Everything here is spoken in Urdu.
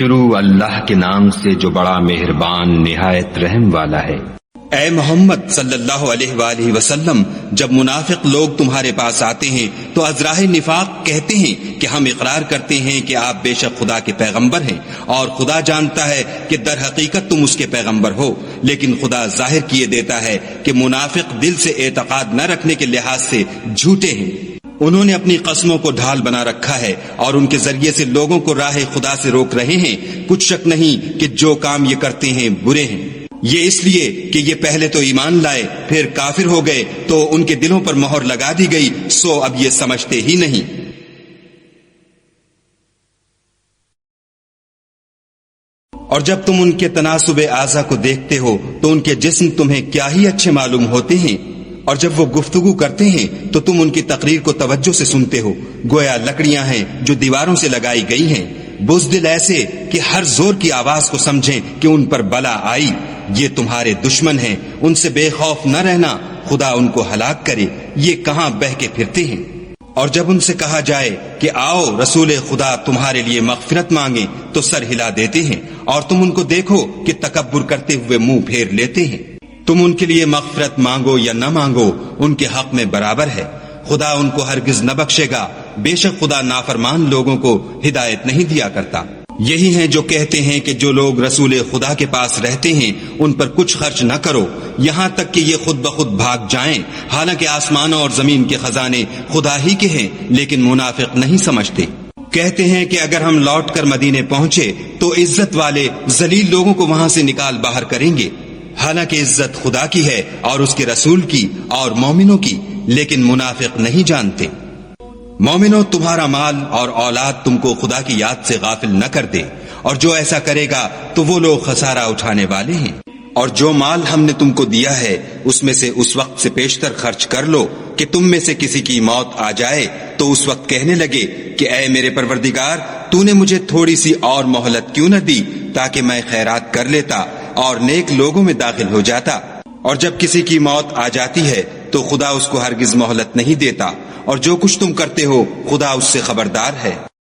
شروع اللہ کے نام سے جو بڑا مہربان نہایت رحم والا ہے۔ اے محمد صلی اللہ علیہ وآلہ وسلم، جب منافق لوگ تمہارے پاس آتے ہیں تو ازراہ نفاق کہتے ہیں کہ ہم اقرار کرتے ہیں کہ آپ بے شک خدا کے پیغمبر ہیں، اور خدا جانتا ہے کہ در حقیقت تم اس کے پیغمبر ہو، لیکن خدا ظاہر کیے دیتا ہے کہ منافق دل سے اعتقاد نہ رکھنے کے لحاظ سے جھوٹے ہیں۔ انہوں نے اپنی قسموں کو ڈھال بنا رکھا ہے اور ان کے ذریعے سے لوگوں کو راہ خدا سے روک رہے ہیں۔ کچھ شک نہیں کہ جو کام یہ کرتے ہیں برے ہیں۔ یہ اس لیے کہ یہ پہلے تو ایمان لائے پھر کافر ہو گئے تو ان کے دلوں پر مہر لگا دی گئی، سو اب یہ سمجھتے ہی نہیں۔ اور جب تم ان کے تناسب اعضاء کو دیکھتے ہو تو ان کے جسم تمہیں کیا ہی اچھے معلوم ہوتے ہیں، اور جب وہ گفتگو کرتے ہیں تو تم ان کی تقریر کو توجہ سے سنتے ہو، گویا لکڑیاں ہیں جو دیواروں سے لگائی گئی ہیں، بزدل ایسے کہ ہر زور کی آواز کو سمجھیں کہ ان پر بلا آئی۔ یہ تمہارے دشمن ہیں، ان سے بے خوف نہ رہنا، خدا ان کو ہلاک کرے، یہ کہاں بہہ کے پھرتے ہیں۔ اور جب ان سے کہا جائے کہ آؤ رسول خدا تمہارے لیے مغفرت مانگے تو سر ہلا دیتے ہیں، اور تم ان کو دیکھو کہ تکبر کرتے ہوئے منہ پھیر لیتے ہیں۔ تم ان کے لیے مغفرت مانگو یا نہ مانگو، ان کے حق میں برابر ہے، خدا ان کو ہرگز نہ بخشے گا، بے شک خدا نافرمان لوگوں کو ہدایت نہیں دیا کرتا۔ یہی ہیں جو کہتے ہیں کہ جو لوگ رسول خدا کے پاس رہتے ہیں ان پر کچھ خرچ نہ کرو، یہاں تک کہ یہ خود بخود بھاگ جائیں، حالانکہ آسمانوں اور زمین کے خزانے خدا ہی کے ہیں، لیکن منافق نہیں سمجھتے۔ کہتے ہیں کہ اگر ہم لوٹ کر مدینے پہنچے تو عزت والے ذلیل لوگوں کو وہاں سے نکال باہر کریں گے، حالانکہ عزت خدا کی ہے اور اس کے رسول کی اور مومنوں کی، لیکن منافق نہیں جانتے۔ مومنوں، تمہارا مال اور اولاد تم کو خدا کی یاد سے غافل نہ کر دے، اور جو ایسا کرے گا تو وہ لوگ خسارہ اٹھانے والے ہیں۔ اور جو مال ہم نے تم کو دیا ہے اس میں سے اس وقت سے پیشتر خرچ کر لو کہ تم میں سے کسی کی موت آ جائے تو اس وقت کہنے لگے کہ اے میرے پروردگار، تو نے مجھے تھوڑی سی اور مہلت کیوں نہ دی تاکہ میں خیرات کر لیتا اور نیک لوگوں میں داخل ہو جاتا۔ اور جب کسی کی موت آ جاتی ہے تو خدا اس کو ہرگز مہلت نہیں دیتا، اور جو کچھ تم کرتے ہو خدا اس سے خبردار ہے۔